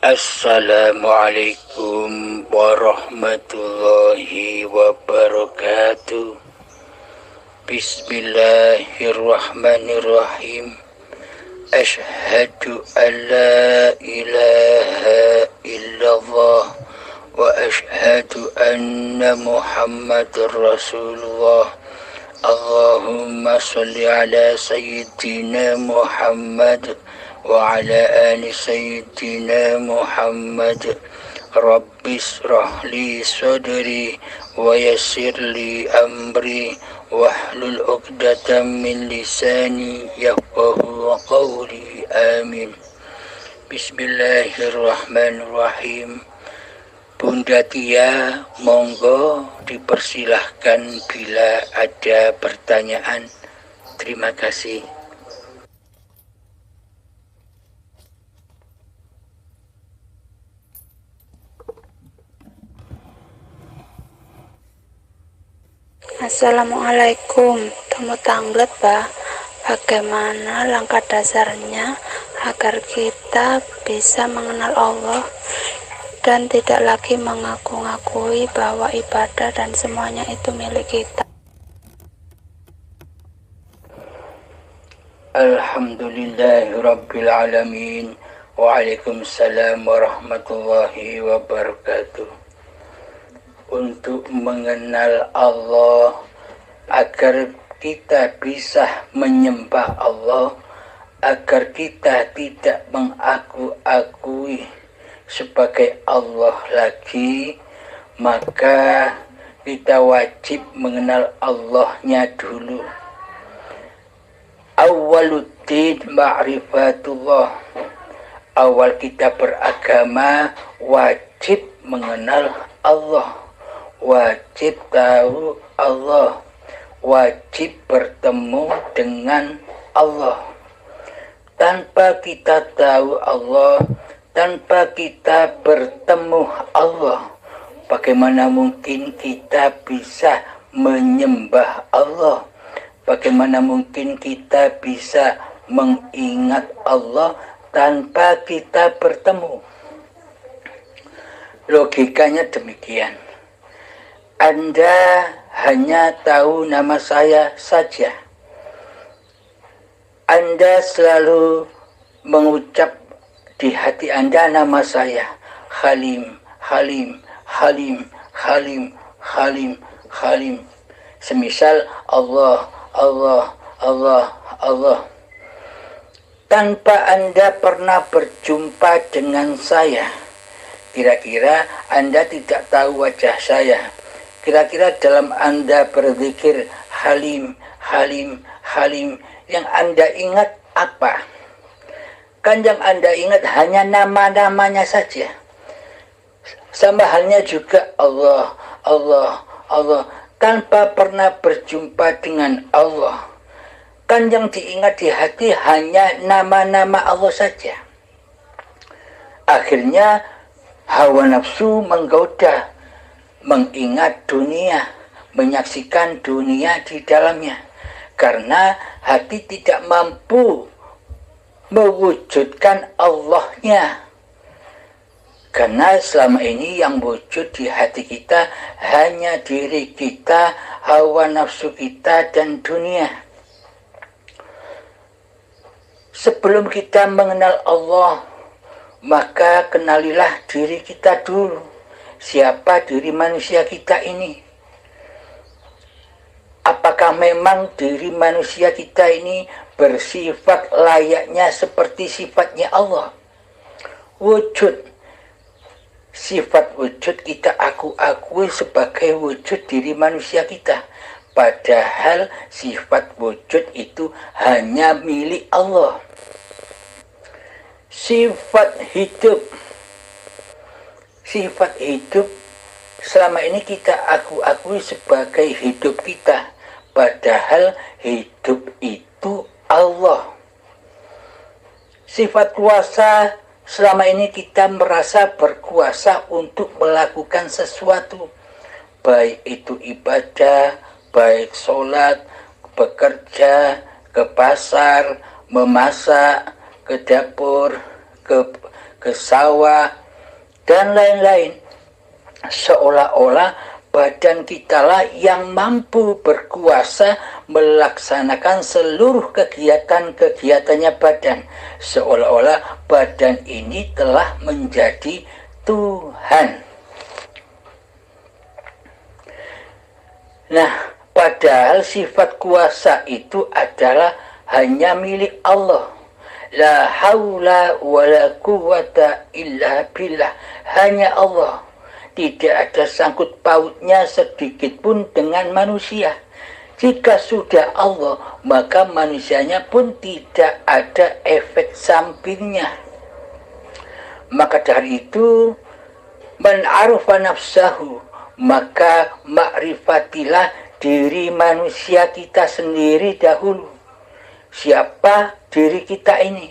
Assalamualaikum warahmatullahi wabarakatuh. Bismillahirrahmanirrahim. Ashhadu an la ilaha illallah wa ashhadu anna Muhammadar Rasulullah. Allahumma salli ala sayyidina Muhammad wa ala ali sayyidina Muhammad. Rabbi israh li sadri wa yassir li amri wahlul 'uqdatam min lisani yafqahu qawli. Amin. Bismillahirrahmanirrahim. Bunda Tia, monggo dipersilahkan bila ada pertanyaan. Terima kasih. Assalamualaikum, temu tanglet Pak. Bagaimana langkah dasarnya agar kita bisa mengenal Allah dan tidak lagi mengaku-ngakui bahwa ibadah dan semuanya itu milik kita? Alhamdulillahirabbil alamin. Waalaikumsalam warahmatullahi wabarakatuh. Untuk mengenal Allah, agar kita bisa menyembah Allah, agar kita tidak mengaku-akui sebagai Allah lagi, maka kita wajib mengenal Allahnya dulu. Awwaluddin ma'rifatullah. Awal kita beragama wajib mengenal Allah, wajib tahu Allah, wajib bertemu dengan Allah. Tanpa kita tahu Allah, tanpa kita bertemu Allah, bagaimana mungkin kita bisa menyembah Allah? Bagaimana mungkin kita bisa mengingat Allah tanpa kita bertemu? Logikanya demikian. Anda hanya tahu nama saya saja. Anda selalu mengucap di hati Anda nama saya, Halim, Halim, Halim, Halim, Halim, Halim. Semisal Allah, Allah, Allah, Allah. Tanpa Anda pernah berjumpa dengan saya. Kira-kira Anda tidak tahu wajah saya. Kira-kira dalam Anda berzikir Halim, Halim, Halim, yang Anda ingat apa? Kan yang Anda ingat hanya nama-namanya saja. Sama halnya juga Allah, Allah, Allah, tanpa pernah berjumpa dengan Allah. Kan yang diingat di hati hanya nama-nama Allah saja. Akhirnya hawa nafsu menggoda, mengingat dunia, menyaksikan dunia di dalamnya. Karena hati tidak mampu mewujudkan Allahnya. Karena selama ini yang wujud di hati kita hanya diri kita, hawa nafsu kita, dan dunia. Sebelum kita mengenal Allah, maka kenalilah diri kita dulu. Siapa diri manusia kita ini? Apakah memang diri manusia kita ini bersifat layaknya seperti sifatnya Allah? Wujud. Sifat wujud kita akui sebagai wujud diri manusia kita. Padahal sifat wujud itu hanya milik Allah. Sifat hidup. Sifat hidup selama ini kita akui sebagai hidup kita. Padahal hidup itu Allah. Sifat kuasa, selama ini kita merasa berkuasa untuk melakukan sesuatu. Baik itu ibadah, baik sholat, ke pasar, memasak, ke dapur, ke sawah, dan lain-lain. Seolah-olah badan kitalah yang mampu berkuasa melaksanakan seluruh kegiatan-kegiatannya badan. Seolah-olah badan ini telah menjadi Tuhan. Nah, padahal sifat kuasa itu adalah hanya milik Allah. La haula wa la quwata illa billah. Hanya Allah. Tidak ada sangkut pautnya sedikit pun dengan manusia. Jika sudah Allah, maka manusianya pun tidak ada efek sampingnya. Maka dari itu, man arafa nafsahu, maka makrifatilah diri manusia kita sendiri dahulu. Siapa diri kita ini?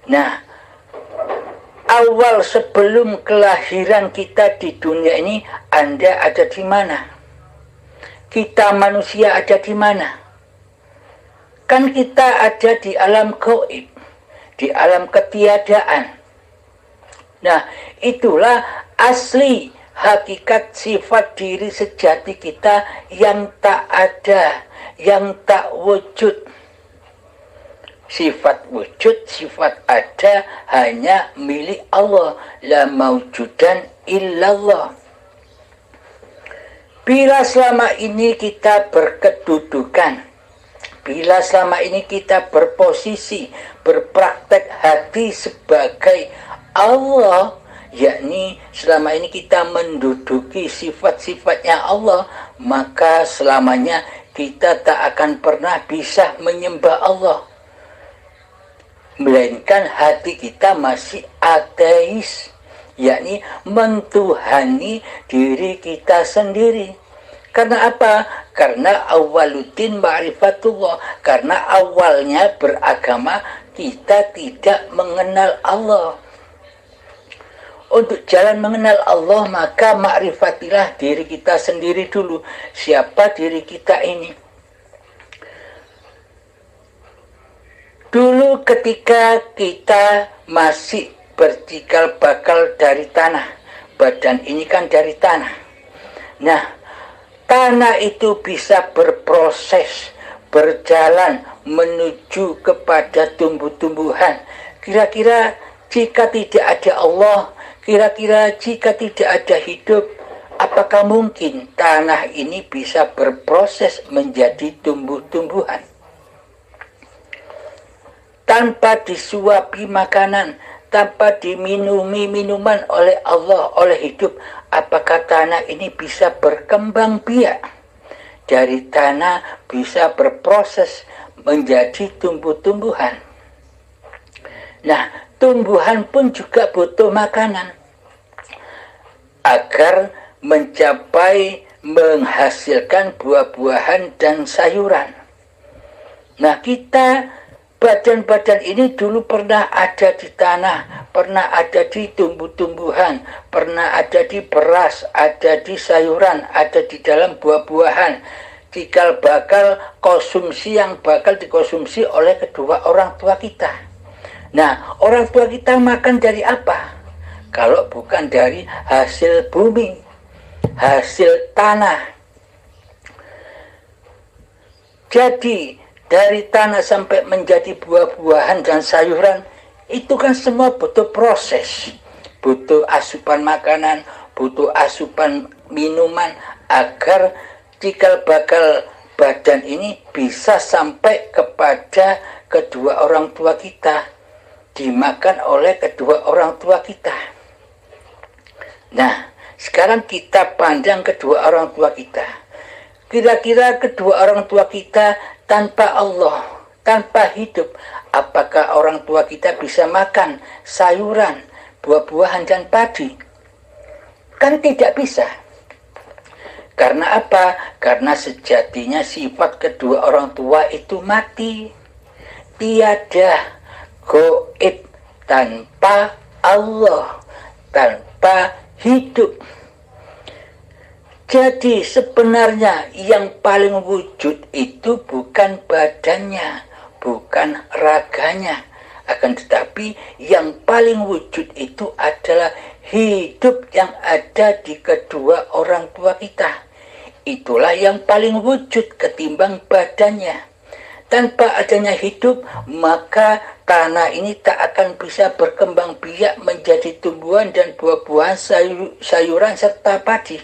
Nah, awal sebelum kelahiran kita di dunia ini, Anda ada di mana? Kita manusia ada di mana? Kan kita ada di alam gaib, di alam ketiadaan. Nah, itulah asli hakikat sifat diri sejati kita yang tak ada, yang tak wujud. Sifat wujud, sifat ada hanya milik Allah. La maujudan illallah. Bila selama ini kita berkedudukan, bila selama ini kita berposisi, berpraktek hati sebagai Allah, yakni selama ini kita menduduki sifat-sifatnya Allah, maka selamanya kita tak akan pernah bisa menyembah Allah. Melainkan hati kita masih ateis, yakni mentuhani diri kita sendiri. Karena apa? Karena awaluddin ma'rifatullah. Karena awalnya beragama kita tidak mengenal Allah. Untuk jalan mengenal Allah, maka ma'rifatilah diri kita sendiri dulu. Siapa diri kita ini? Dulu ketika kita masih bercikal bakal dari tanah, badan ini kan dari tanah. Nah, tanah itu bisa berproses, berjalan menuju kepada tumbuh-tumbuhan. Kira-kira jika tidak ada Allah, kira-kira jika tidak ada hidup, apakah mungkin tanah ini bisa berproses menjadi tumbuh-tumbuhan? Tanpa disuapi makanan, tanpa diminumi minuman oleh Allah, oleh hidup, apakah tanah ini bisa berkembang biak? Dari tanah bisa berproses menjadi tumbuh-tumbuhan. Nah, tumbuhan pun juga butuh makanan agar mencapai menghasilkan buah-buahan dan sayuran. Nah, kita badan-badan ini dulu pernah ada di tanah, pernah ada di tumbuh-tumbuhan, pernah ada di beras, ada di sayuran, ada di dalam buah-buahan. Cikal bakal konsumsi yang bakal dikonsumsi oleh kedua orang tua kita. Nah, orang tua kita makan dari apa? Kalau bukan dari hasil bumi, hasil tanah. Jadi, dari tanah sampai menjadi buah-buahan dan sayuran, itu kan semua butuh proses. Butuh asupan makanan, butuh asupan minuman, agar cikal bakal badan ini bisa sampai kepada kedua orang tua kita, dimakan oleh kedua orang tua kita. Nah, sekarang kita pandang kedua orang tua kita. Kira-kira kedua orang tua kita tanpa Allah, tanpa hidup, apakah orang tua kita bisa makan sayuran, buah-buahan, dan padi? Kan tidak bisa. Karena apa? Karena sejatinya sifat kedua orang tua itu mati. Tiada gaib tanpa Allah, tanpa hidup. Jadi sebenarnya yang paling wujud itu bukan badannya, bukan raganya. Akan tetapi yang paling wujud itu adalah hidup yang ada di kedua orang tua kita. Itulah yang paling wujud ketimbang badannya. Tanpa adanya hidup, maka tanah ini tak akan bisa berkembang biak menjadi tumbuhan dan buah-buahan, sayuran serta padi.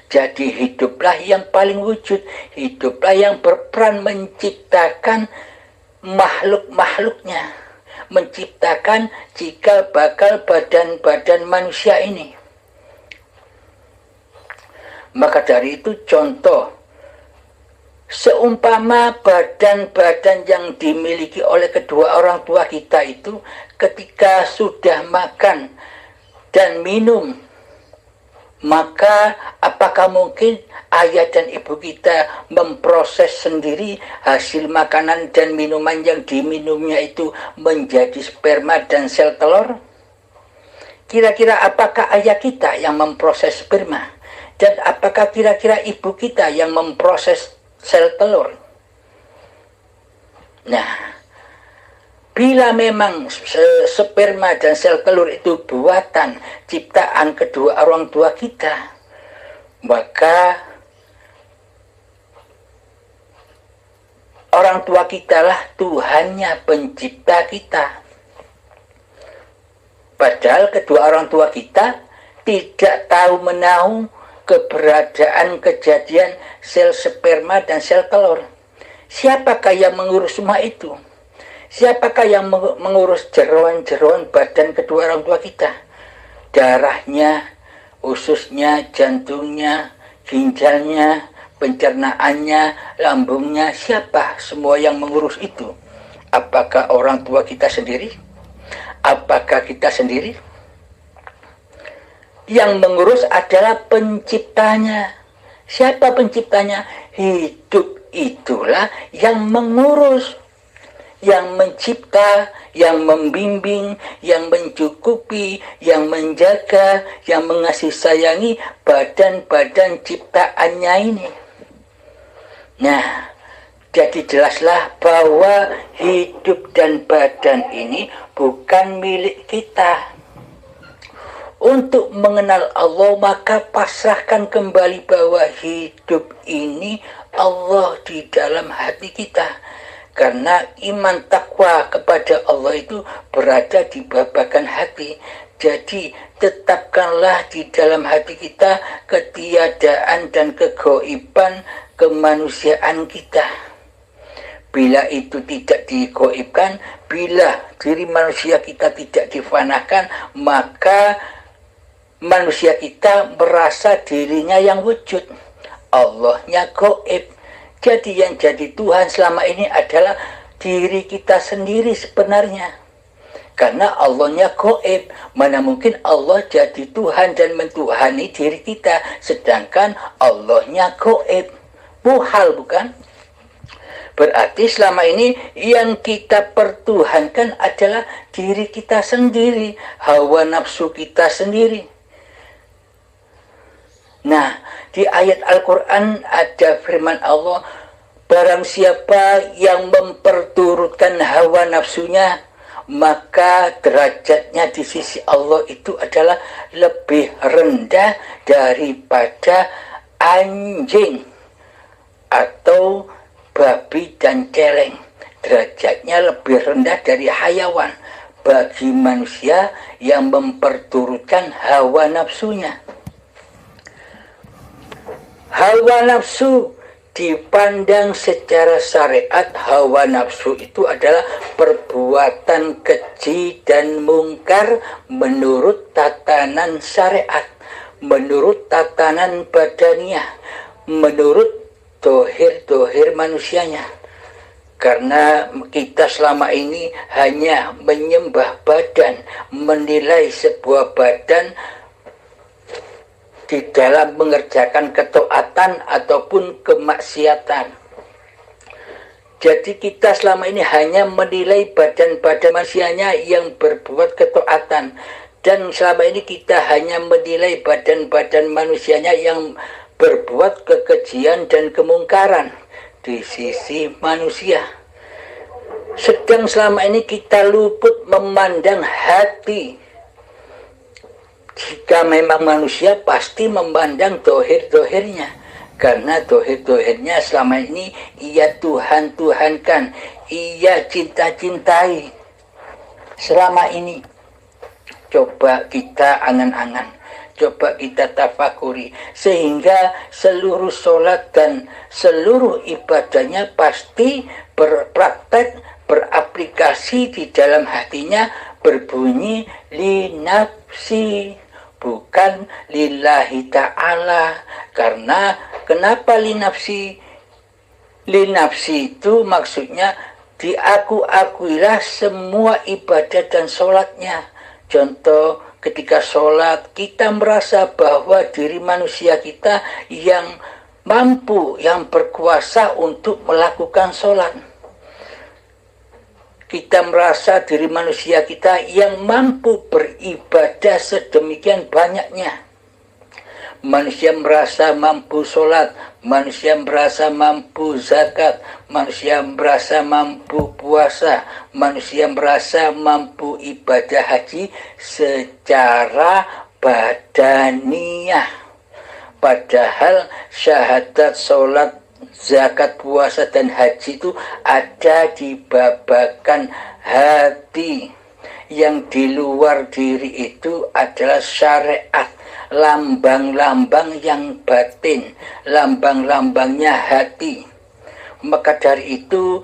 Jadi hiduplah yang paling wujud, hiduplah yang berperan menciptakan makhluk-makhluknya, menciptakan cikal bakal badan-badan manusia ini. Maka dari itu contoh, seumpama badan-badan yang dimiliki oleh kedua orang tua kita itu ketika sudah makan dan minum, maka apakah mungkin ayah dan ibu kita memproses sendiri hasil makanan dan minuman yang diminumnya itu menjadi sperma dan sel telur? Kira-kira apakah ayah kita yang memproses sperma? Dan apakah kira-kira ibu kita yang memproses sel telur? Nah, bila memang sperma dan sel telur itu buatan ciptaan kedua orang tua kita, maka orang tua kita lah Tuhannya, pencipta kita. Padahal kedua orang tua kita tidak tahu menahu keberadaan kejadian sel sperma dan sel telur. Siapakah yang mengurus semua itu? Siapakah yang mengurus jeroan-jeroan badan kedua orang tua kita? Darahnya, ususnya, jantungnya, ginjalnya, pencernaannya, lambungnya, siapa semua yang mengurus itu? Apakah orang tua kita sendiri? Apakah kita sendiri? Yang mengurus adalah penciptanya. Siapa penciptanya? Hidup itulah yang mengurus, yang mencipta, yang membimbing, yang mencukupi, yang menjaga, yang mengasih sayangi badan-badan ciptaannya ini. Nah, jadi jelaslah bahwa hidup dan badan ini bukan milik kita. Untuk mengenal Allah, maka pasrahkan kembali bahwa hidup ini Allah di dalam hati kita. Karena iman takwa kepada Allah itu berada di babakan hati. Jadi tetapkanlah di dalam hati kita ketiadaan dan kegoiban kemanusiaan kita. Bila itu tidak digoibkan, bila diri manusia kita tidak difanakan, maka manusia kita merasa dirinya yang wujud, Allahnya goib. Jadi yang jadi Tuhan selama ini adalah diri kita sendiri sebenarnya. Karena Allahnya goib, mana mungkin Allah jadi Tuhan dan mentuhani diri kita, sedangkan Allahnya goib. Muhal bukan? Berarti selama ini yang kita pertuhankan adalah diri kita sendiri, hawa nafsu kita sendiri. Nah, di ayat Al-Quran ada firman Allah, barang siapa yang memperturutkan hawa nafsunya, maka derajatnya di sisi Allah itu adalah lebih rendah daripada anjing atau babi dan celeng. Derajatnya lebih rendah dari hayawan bagi manusia yang memperturutkan hawa nafsunya. Hawa nafsu dipandang secara syariat, hawa nafsu itu adalah perbuatan keji dan mungkar menurut tatanan syariat, menurut tatanan badaniah, menurut dohir-dohir manusianya. Karena kita selama ini hanya menyembah badan, menilai sebuah badan di dalam mengerjakan ketaatan ataupun kemaksiatan. Jadi kita selama ini hanya menilai badan-badan manusianya yang berbuat ketaatan, dan selama ini kita hanya menilai badan-badan manusianya yang berbuat kekejian dan kemungkaran di sisi manusia. Sedang selama ini kita luput memandang hati. Jika memang manusia pasti memandang dohir-dohirnya, karena dohir-dohirnya selama ini ia Tuhan-Tuhankan, ia cinta-cintai. Selama ini coba kita angan-angan, coba kita tafakuri, sehingga seluruh sholat dan seluruh ibadahnya pasti berpraktek, beraplikasi di dalam hatinya, berbunyi li nafsi, bukan lillahi ta'ala. Karena kenapa li nafsi? Li nafsi itu maksudnya diaku-akuilah semua ibadah dan sholatnya. Contoh, ketika sholat kita merasa bahwa diri manusia kita yang mampu, yang berkuasa untuk melakukan sholat. Kita merasa diri manusia kita yang mampu beribadah sedemikian banyaknya. Manusia merasa mampu sholat, manusia merasa mampu zakat, manusia merasa mampu puasa, manusia merasa mampu ibadah haji secara badaniah. Padahal syahadat, sholat, zakat, puasa, dan haji itu ada di babakan hati. Yang di luar diri itu adalah syariat, lambang-lambang yang batin, lambang-lambangnya hati. Maka dari itu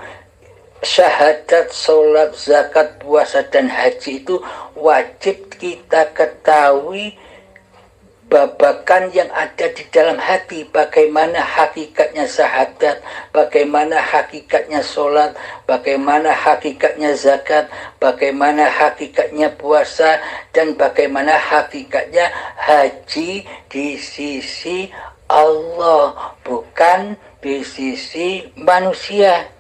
syahadat, sholat, zakat, puasa, dan haji itu wajib kita ketahui babakan yang ada di dalam hati, bagaimana hakikatnya syahadat, bagaimana hakikatnya sholat, bagaimana hakikatnya zakat, bagaimana hakikatnya puasa, dan bagaimana hakikatnya haji di sisi Allah, bukan di sisi manusia.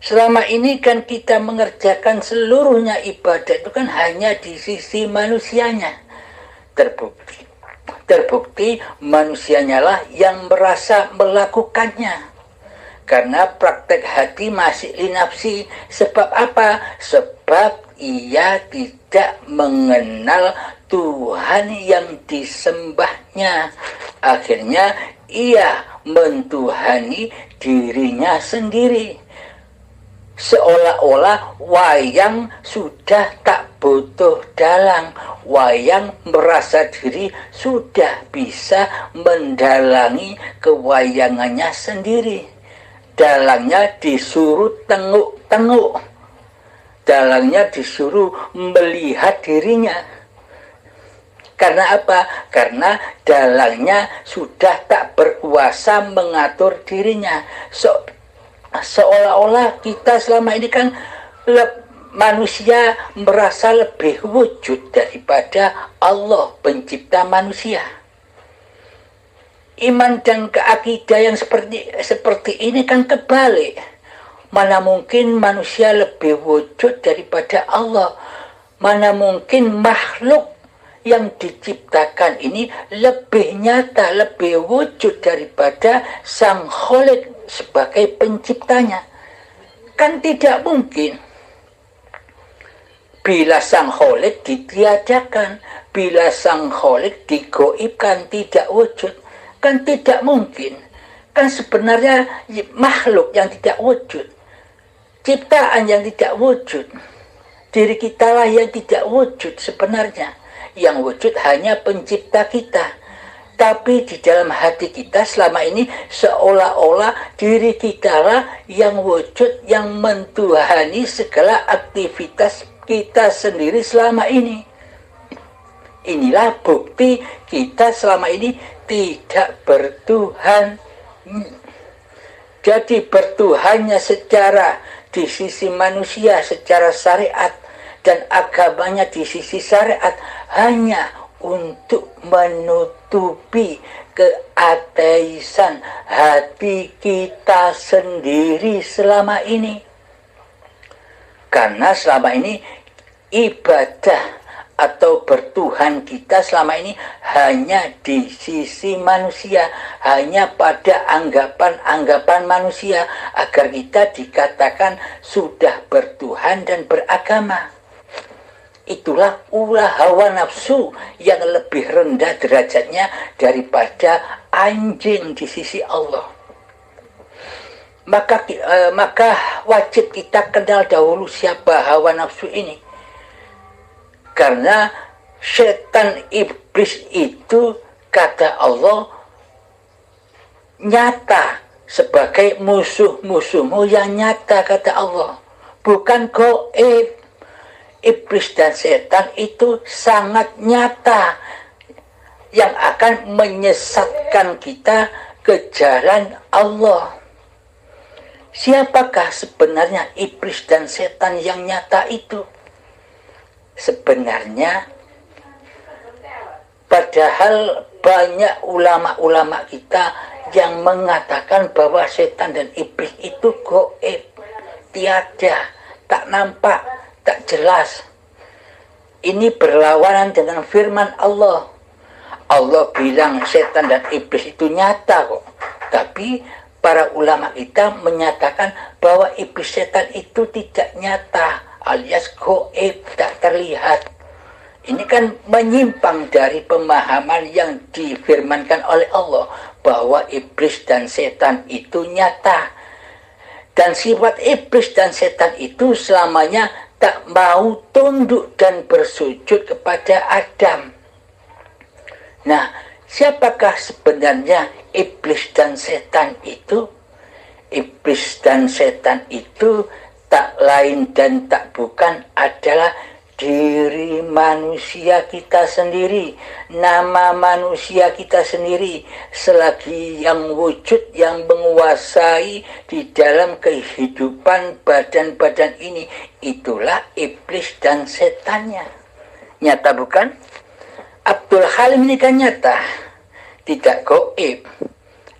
Selama ini kan kita mengerjakan seluruhnya ibadah itu kan hanya di sisi manusianya. Terbukti manusianya lah yang merasa melakukannya. Karena praktek hati masih linafsi. Sebab apa? Sebab ia tidak mengenal Tuhan yang disembahnya. Akhirnya ia mentuhani dirinya sendiri. Seolah-olah wayang sudah tak butuh dalang. Wayang merasa diri sudah bisa mendalangi kewayangannya sendiri. Dalangnya disuruh tenguk-tenguk. Dalangnya disuruh melihat dirinya. Karena apa? Karena dalangnya sudah tak berkuasa mengatur dirinya. Seolah-olah kita selama ini kan manusia merasa lebih wujud daripada Allah pencipta manusia. Iman dan keakidah yang seperti ini kan kebalik. Mana mungkin manusia lebih wujud daripada Allah? Mana mungkin makhluk yang diciptakan ini lebih nyata, lebih wujud daripada Sang Khalik sebagai penciptanya? Kan tidak mungkin. Bila Sang Khalik ditiadakan, bila Sang Khalik digoibkan, tidak wujud, kan tidak mungkin. Kan sebenarnya makhluk yang tidak wujud, ciptaan yang tidak wujud, diri kita lah yang tidak wujud sebenarnya. Yang wujud hanya pencipta kita. Tapi di dalam hati kita selama ini seolah-olah diri kita lah yang wujud, yang mentuhani segala aktivitas kita sendiri selama ini. Inilah bukti kita selama ini tidak bertuhan. Jadi bertuhannya secara di sisi manusia, secara syariat, dan agamanya di sisi syariat hanya untuk menutupi keateisan hati kita sendiri selama ini. Karena selama ini ibadah atau bertuhan kita selama ini hanya di sisi manusia, hanya pada anggapan-anggapan manusia, agar kita dikatakan sudah bertuhan dan beragama. Itulah ulah hawa nafsu yang lebih rendah derajatnya daripada anjing di sisi Allah. Maka wajib kita kenal dahulu siapa hawa nafsu ini. Karena setan iblis itu, kata Allah, nyata sebagai musuh-musuhmu yang nyata, kata Allah. Bukan gaib. Iblis dan setan itu sangat nyata yang akan menyesatkan kita ke jalan Allah. Siapakah sebenarnya iblis dan setan yang nyata itu? Sebenarnya, padahal banyak ulama-ulama kita yang mengatakan bahwa setan dan iblis itu gaib, tiada, tak nampak, tak jelas. Ini berlawanan dengan firman Allah. Allah bilang setan dan iblis itu nyata kok. Tapi para ulama kita menyatakan bahwa iblis setan itu tidak nyata, alias gaib, tak terlihat. Ini kan menyimpang dari pemahaman yang difirmankan oleh Allah bahwa iblis dan setan itu nyata. Dan sifat iblis dan setan itu selamanya tak mau tunduk dan bersujud kepada Adam. Nah, siapakah sebenarnya iblis dan setan itu? Iblis dan setan itu tak lain dan tak bukan adalah diri manusia kita sendiri, nama manusia kita sendiri, selagi yang wujud yang menguasai di dalam kehidupan badan-badan ini, itulah iblis dan setannya. Nyata bukan? Abdul Halim ini kan nyata, tidak gaib.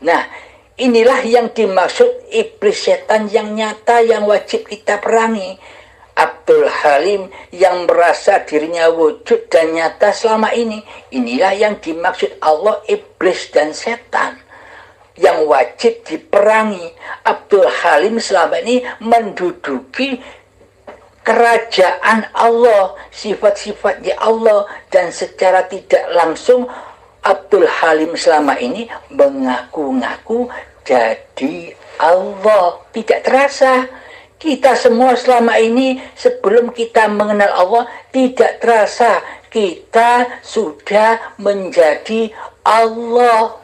Nah, inilah yang dimaksud iblis setan yang nyata yang wajib kita perangi. Abdul Halim yang merasa dirinya wujud dan nyata selama ini, inilah yang dimaksud Allah iblis dan setan yang wajib diperangi. Abdul Halim selama ini menduduki kerajaan Allah, sifat-sifatnya Allah, dan secara tidak langsung Abdul Halim selama ini mengaku-ngaku jadi Allah. Tidak terasa. Kita semua selama ini sebelum kita mengenal Allah tidak terasa kita sudah menjadi Allah.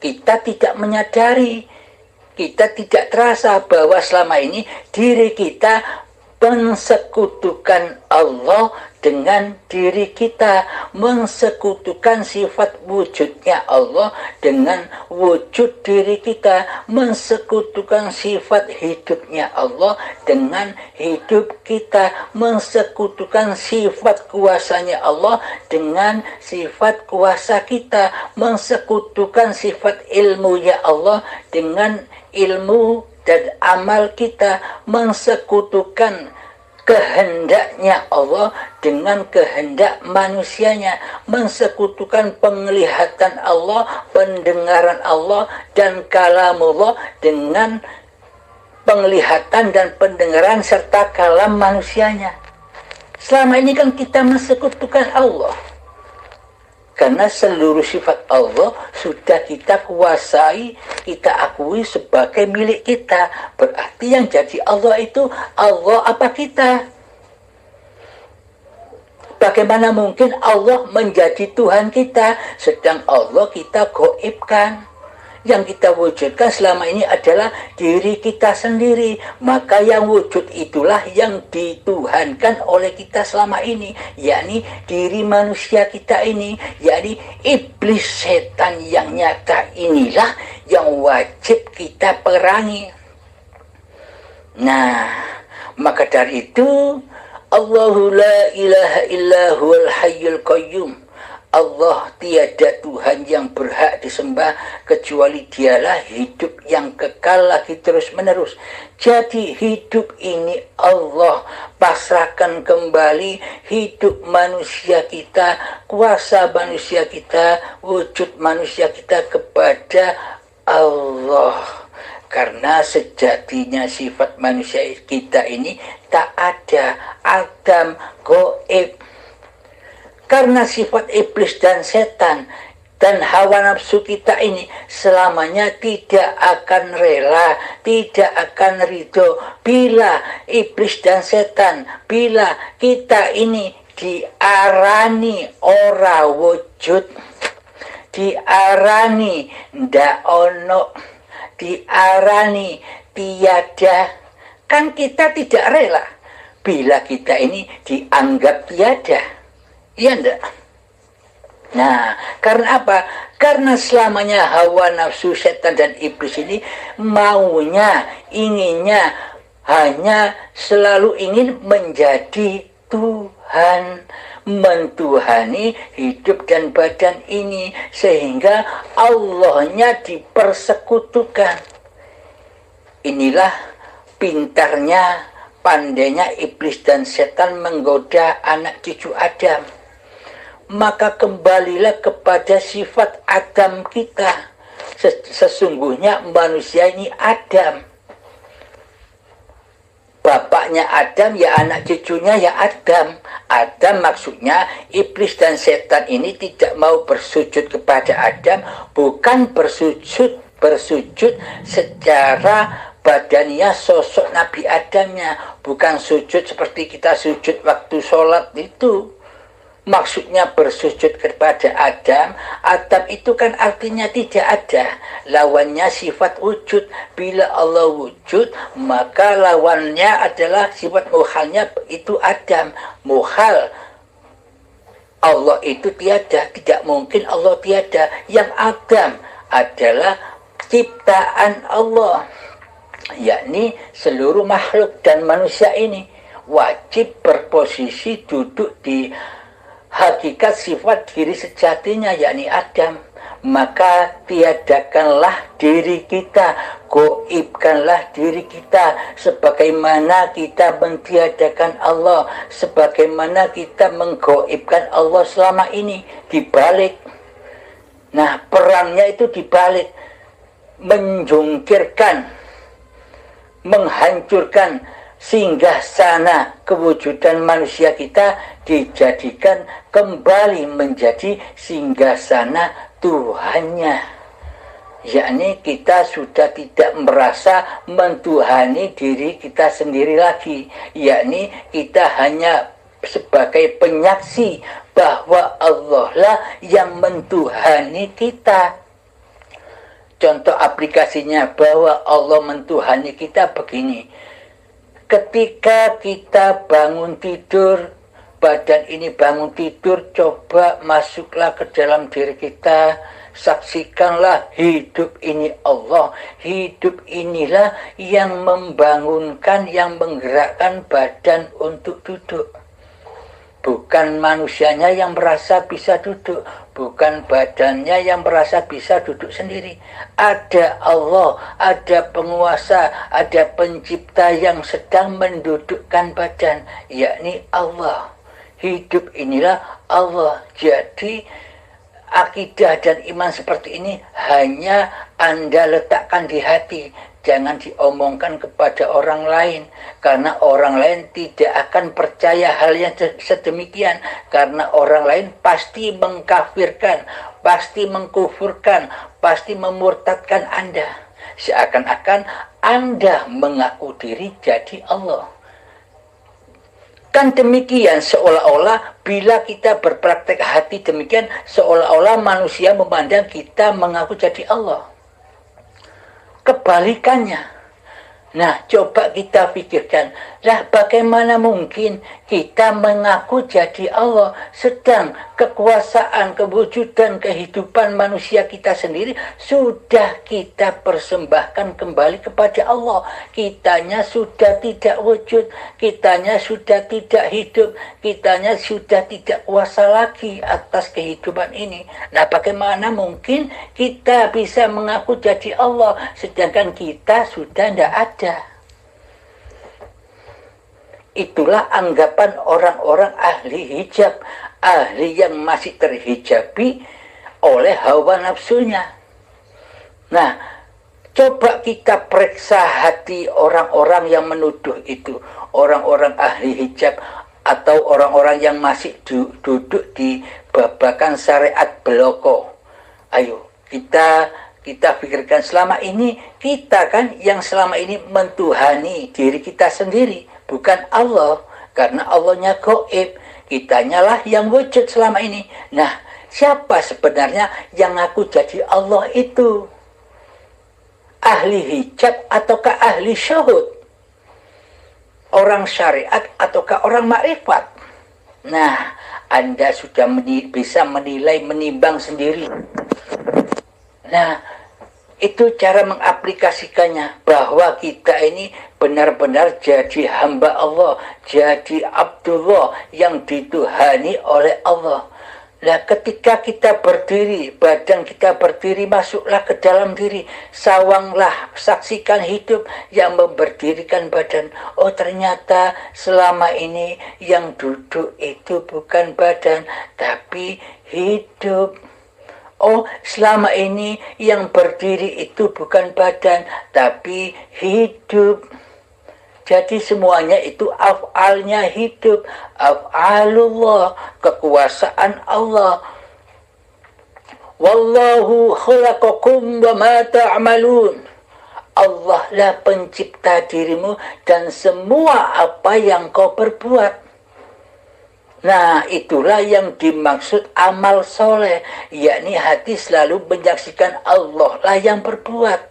Kita tidak menyadari, kita tidak terasa bahwa selama ini diri kita mensekutukan Allah dengan diri kita, mensekutukan sifat wujudnya Allah dengan wujud diri kita, mensekutukan sifat hidupnya Allah dengan hidup kita, mensekutukan sifat kuasanya Allah dengan sifat kuasa kita, mensekutukan sifat ilmunya Allah dengan ilmu dan amal kita, mensekutukan kehendaknya Allah dengan kehendak manusianya, mensekutukan penglihatan Allah, pendengaran Allah, dan kalamullah dengan penglihatan dan pendengaran serta kalam manusianya. Selama ini kan kita mensekutukan Allah, karena seluruh sifat Allah sudah kita kuasai, kita akui sebagai milik kita. Berarti yang jadi Allah itu Allah apa kita? Bagaimana mungkin Allah menjadi Tuhan kita, sedang Allah kita gaibkan? Yang kita wujudkan selama ini adalah diri kita sendiri. Maka yang wujud itulah yang dituhankan oleh kita selama ini, yakni diri manusia kita ini, yakni iblis setan yang nyata inilah yang wajib kita perangi. Nah, maka dari itu Allahu la ilaha illa huwal hayyul qayyum. Allah tiada Tuhan yang berhak disembah kecuali dialah hidup yang kekal lagi terus menerus. Jadi hidup ini Allah pasrahkan kembali hidup manusia kita, kuasa manusia kita, wujud manusia kita kepada Allah. Karena sejatinya sifat manusia kita ini tak ada, adam, goib. Karena sifat iblis dan setan dan hawa nafsu kita ini selamanya tidak akan rela, tidak akan ridho bila iblis dan setan, bila kita ini diarani ora wujud, diarani ndak ono, diarani tiada. Kan kita tidak rela bila kita ini dianggap tiada. Iya enggak? Nah, karena apa? Karena selamanya hawa nafsu setan dan iblis ini maunya, inginnya hanya selalu ingin menjadi Tuhan, mentuhani hidup dan badan ini, sehingga Allahnya dipersekutukan. Inilah pintarnya, pandainya iblis dan setan menggoda anak cucu Adam. Maka kembalilah kepada sifat Adam kita. Sesungguhnya manusia ini Adam. Bapaknya Adam, ya anak cucunya ya Adam. Adam maksudnya iblis dan setan ini tidak mau bersujud kepada Adam, bukan bersujud secara badannya sosok Nabi Adamnya, bukan sujud seperti kita sujud waktu sholat itu. Maksudnya bersujud kepada Adam. Adam itu kan artinya tidak ada, lawannya sifat wujud. Bila Allah wujud, maka lawannya adalah sifat muhalnya, itu Adam. Muhal, Allah itu tiada, tidak mungkin Allah tiada. Yang Adam adalah ciptaan Allah, yakni seluruh makhluk dan manusia ini wajib berposisi duduk di hakikat sifat diri sejatinya, yakni Adam. Maka tiadakanlah diri kita, goibkanlah diri kita, sebagaimana kita mentiadakan Allah, sebagaimana kita menggoibkan Allah selama ini. Dibalik. Nah, perangnya itu dibalik, menjungkirkan, menghancurkan singgah sana kewujudan manusia kita, dijadikan kembali menjadi singgah sana Tuhannya. Yakni kita sudah tidak merasa mentuhani diri kita sendiri lagi, yakni kita hanya sebagai penyaksi bahwa Allah lah yang mentuhani kita. Contoh aplikasinya bahwa Allah mentuhani kita begini. Ketika kita bangun tidur, badan ini bangun tidur, coba masuklah ke dalam diri kita, saksikanlah hidup ini Allah. Hidup inilah yang membangunkan, yang menggerakkan badan untuk duduk. Bukan manusianya yang merasa bisa duduk, bukan badannya yang merasa bisa duduk sendiri. Ada Allah, ada penguasa, ada pencipta yang sedang mendudukkan badan, yakni Allah. Hidup inilah Allah. Jadi akidah dan iman seperti ini hanya Anda letakkan di hati. Jangan diomongkan kepada orang lain, karena orang lain tidak akan percaya hal yang sedemikian, karena orang lain pasti mengkafirkan, pasti mengkufurkan, pasti memurtadkan Anda, seakan-akan Anda mengaku diri jadi Allah. Kan demikian, seolah-olah bila kita berpraktek hati demikian, seolah-olah manusia memandang kita mengaku jadi Allah. Kebalikannya. Nah, coba kita pikirkan, lah bagaimana mungkin Kita mengaku jadi Allah, sedang kekuasaan, kewujudan, kehidupan manusia kita sendiri sudah kita persembahkan kembali kepada Allah. Kitanya sudah tidak wujud, kitanya sudah tidak hidup, kitanya sudah tidak kuasa lagi atas kehidupan ini. Nah, bagaimana mungkin kita bisa mengaku jadi Allah, sedangkan kita sudah tidak ada? Itulah anggapan orang-orang ahli hijab, ahli yang masih terhijabi oleh hawa nafsunya. Nah, coba kita periksa hati orang-orang yang menuduh itu, orang-orang ahli hijab atau orang-orang yang masih duduk di babakan syariat beloko. Ayo, kita pikirkan, selama ini kita kan yang selama ini mentuhani diri kita sendiri, bukan Allah, karena Allahnya gaib, kitanya lah yang wujud selama ini. Nah, siapa sebenarnya yang ngaku jadi Allah itu? Ahli hijab ataukah ahli syahud? Orang syariat ataukah orang makrifat? Nah, Anda sudah bisa menilai, menimbang sendiri. Nah, itu cara mengaplikasikannya, bahwa kita ini benar-benar jadi hamba Allah, jadi Abdullah yang dituhani oleh Allah. Nah, ketika kita berdiri, badan kita berdiri, masuklah ke dalam diri, sawanglah, saksikan hidup yang memberdirikan badan. Oh, ternyata selama ini yang duduk itu bukan badan, tapi hidup. Oh, selama ini yang berdiri itu bukan badan, tapi hidup. Jadi semuanya itu af'alnya hidup. Af'alullah, kekuasaan Allah. Wallahu khalaqakum wa ma ta'malun. Allah lah pencipta dirimu dan semua apa yang kau perbuat. Nah, itulah yang dimaksud amal soleh, yakni hati selalu menyaksikan Allah lah yang berbuat.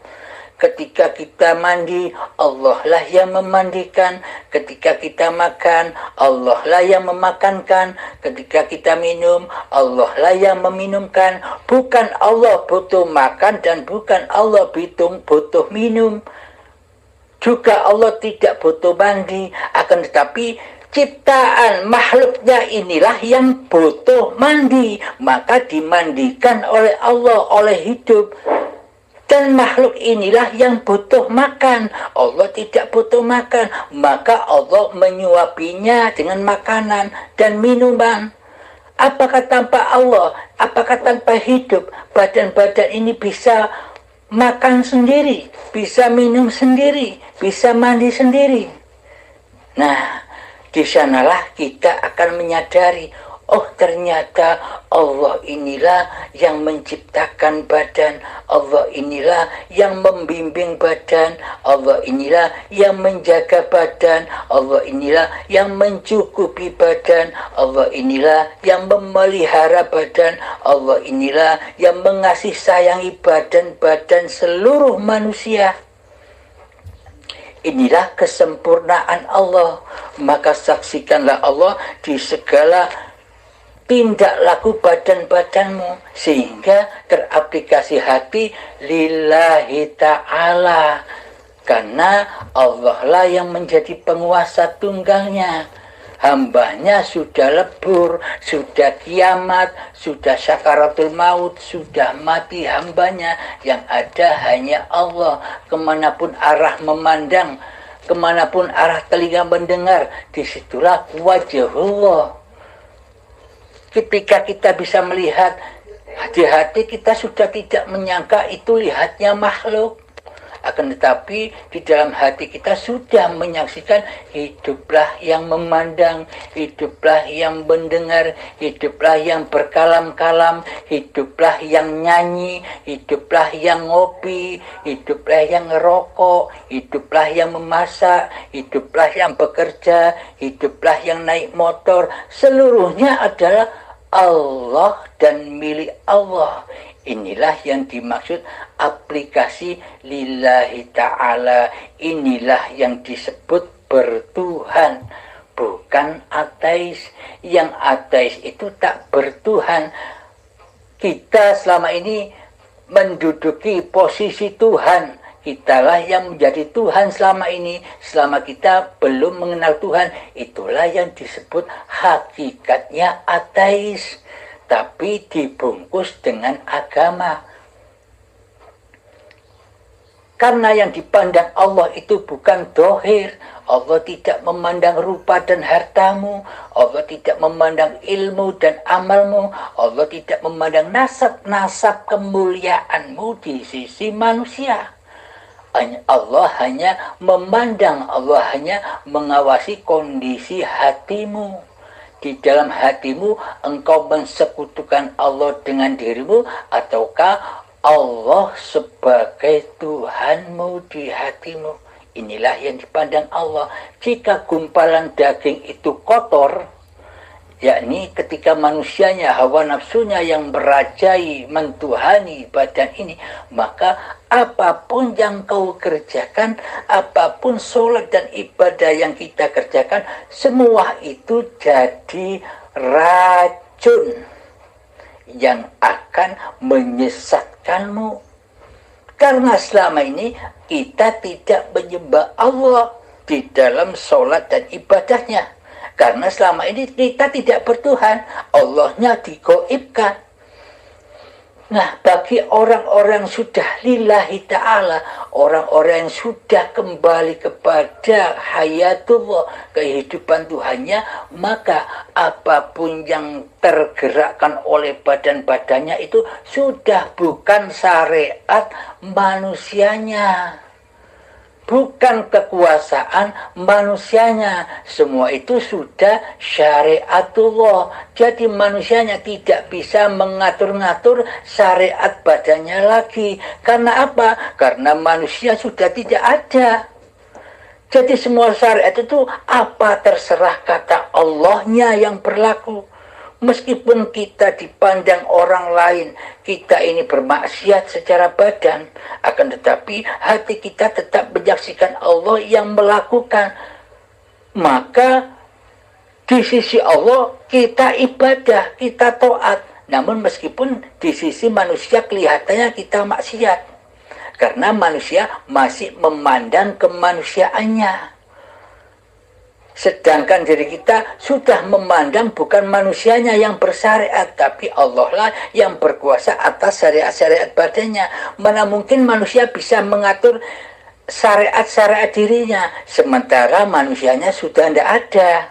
Ketika kita mandi, Allah lah yang memandikan. Ketika kita makan, Allah lah yang memakankan. Ketika kita minum, Allah lah yang meminumkan. Bukan Allah butuh makan dan bukan Allah butuh minum. Juga Allah tidak butuh mandi, akan tetapi ciptaan makhluknya inilah yang butuh mandi, maka dimandikan oleh Allah, oleh hidup. Dan makhluk inilah yang butuh makan, Allah tidak butuh makan, maka Allah menyuapinya dengan makanan dan minuman. Apakah tanpa Allah, apakah tanpa hidup, badan-badan ini bisa makan sendiri, bisa minum sendiri, bisa mandi sendiri? Nah, di sanalah kita akan menyadari, oh ternyata Allah inilah yang menciptakan badan, Allah inilah yang membimbing badan, Allah inilah yang menjaga badan, Allah inilah yang mencukupi badan, Allah inilah yang memelihara badan, Allah inilah yang mengasih sayangi badan-badan seluruh manusia. Inilah kesempurnaan Allah. Maka saksikanlah Allah di segala tindak laku badan-badanmu, sehingga teraplikasi hati lillahi ta'ala, karena Allah lah yang menjadi penguasa tunggalnya. Hambanya sudah lebur, sudah kiamat, sudah syakaratul maut, sudah mati hambanya. Yang ada hanya Allah. Kemanapun arah memandang, kemanapun arah telinga mendengar, disitulah wajahullah. Ketika kita bisa melihat, hati-hati kita sudah tidak menyangka itu lihatnya makhluk. Akan tetapi di dalam hati kita sudah menyaksikan, hiduplah yang memandang, hiduplah yang mendengar, hiduplah yang berkalam-kalam, hiduplah yang nyanyi, hiduplah yang ngopi, hiduplah yang ngerokok, hiduplah yang memasak, hiduplah yang bekerja, hiduplah yang naik motor. Seluruhnya adalah Allah dan milik Allah. Inilah yang dimaksud aplikasi lillahi ta'ala. Inilah yang disebut bertuhan. bukan ateis. Yang ateis itu tak bertuhan. Kita selama ini menduduki posisi Tuhan. Kitalah yang menjadi Tuhan selama ini. Selama kita belum mengenal Tuhan, itulah yang disebut hakikatnya ateis. Tapi dibungkus dengan agama. Karena yang dipandang Allah itu bukan dohir. Allah tidak memandang rupa dan hartamu. Allah tidak memandang ilmu dan amalmu. Allah tidak memandang nasab-nasab kemuliaanmu di sisi manusia. Allah hanya memandang, Allah hanya mengawasi kondisi hatimu. Di dalam hatimu engkau mensekutukan Allah dengan dirimu, ataukah Allah sebagai Tuhanmu di hatimu? Inilah yang dipandang Allah. Jika gumpalan daging itu kotor, yakni ketika manusianya, hawa nafsunya yang merajai, mentuhani badan ini, maka apapun yang kau kerjakan, apapun sholat dan ibadah yang kita kerjakan, semua itu jadi racun yang akan menyesatkanmu. Karena selama ini kita tidak menyembah Allah di dalam sholat dan ibadahnya. Karena selama ini kita tidak bertuhan, Allahnya digoibkan. Nah, bagi orang-orang sudah lillahi ta'ala, orang-orang yang sudah kembali kepada hayatullah, kehidupan Tuhannya, maka apapun yang tergerakkan oleh badan-badannya itu sudah bukan syariat manusianya. Bukan kekuasaan manusianya. Semua itu sudah syariatullah. Jadi manusianya tidak bisa mengatur-ngatur syariat badannya lagi. Karena apa? Karena manusia sudah tidak ada. Jadi semua syariat itu apa terserah kata Allahnya yang berlaku. Meskipun kita dipandang orang lain, kita ini bermaksiat secara badan, akan tetapi hati kita tetap menyaksikan Allah yang melakukan. Maka di sisi Allah kita ibadah, kita taat. Namun meskipun di sisi manusia kelihatannya kita maksiat. Karena manusia masih memandang kemanusiaannya. Sedangkan diri kita sudah memandang bukan manusianya yang bersyariat, tapi Allah lah yang berkuasa atas syariat-syariat badannya. Mana mungkin manusia bisa mengatur syariat-syariat dirinya, sementara manusianya sudah tidak ada.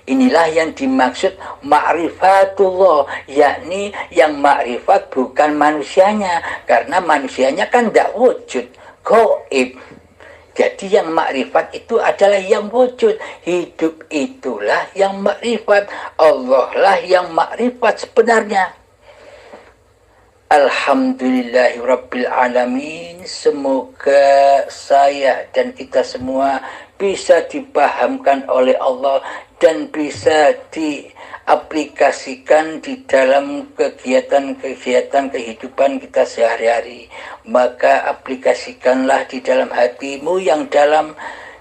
Inilah yang dimaksud ma'rifatullah, yakni yang ma'rifat bukan manusianya, karena manusianya kan tidak wujud, gaib. Jadi yang makrifat itu adalah yang wujud. Hidup itulah yang makrifat. Allah lah yang makrifat sebenarnya. Alhamdulillahirrabbilalamin. Semoga saya dan kita semua bisa dipahamkan oleh Allah dan bisa diaplikasikan di dalam kegiatan-kegiatan kehidupan kita sehari-hari. Maka aplikasikanlah di dalam hatimu yang dalam,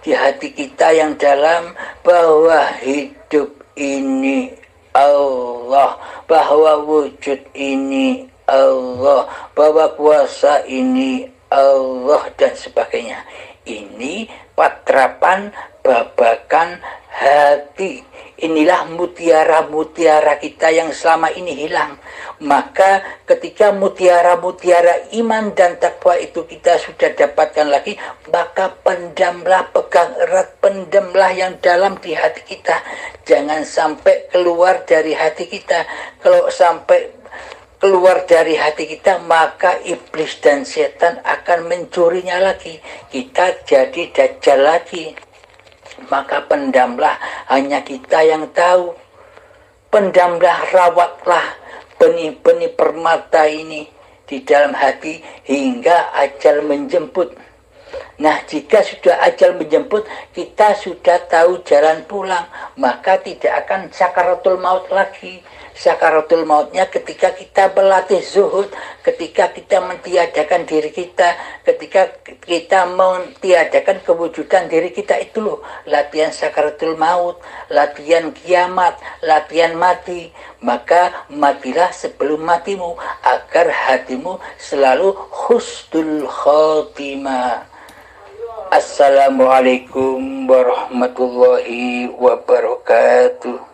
di hati kita yang dalam, bahwa hidup ini Allah, bahwa wujud ini Allah, bahwa kuasa ini Allah, dan sebagainya. Ini patrapan babakan hati. Inilah mutiara-mutiara kita yang selama ini hilang. Maka ketika mutiara-mutiara iman dan takwa itu kita sudah dapatkan lagi, maka pendamlah, pegang erat, pendamlah yang dalam di hati kita. Jangan sampai keluar dari hati kita. Kalau sampai keluar dari hati kita, maka iblis dan setan akan mencurinya lagi. Kita jadi dajjal lagi. Maka pendamlah, hanya kita yang tahu. Pendamlah, rawatlah benih-benih permata ini di dalam hati hingga ajal menjemput. Nah, jika sudah ajal menjemput, kita sudah tahu jalan pulang, maka tidak akan sakaratul maut lagi. Sakaratul mautnya ketika kita berlatih zuhud, ketika kita mentiadakan diri kita, ketika kita mentiadakan kewujudan diri kita, itu loh latihan sakaratul maut, latihan kiamat, latihan mati. Maka matilah sebelum matimu, agar hatimu selalu husnul khotimah. Assalamualaikum warahmatullahi wabarakatuh.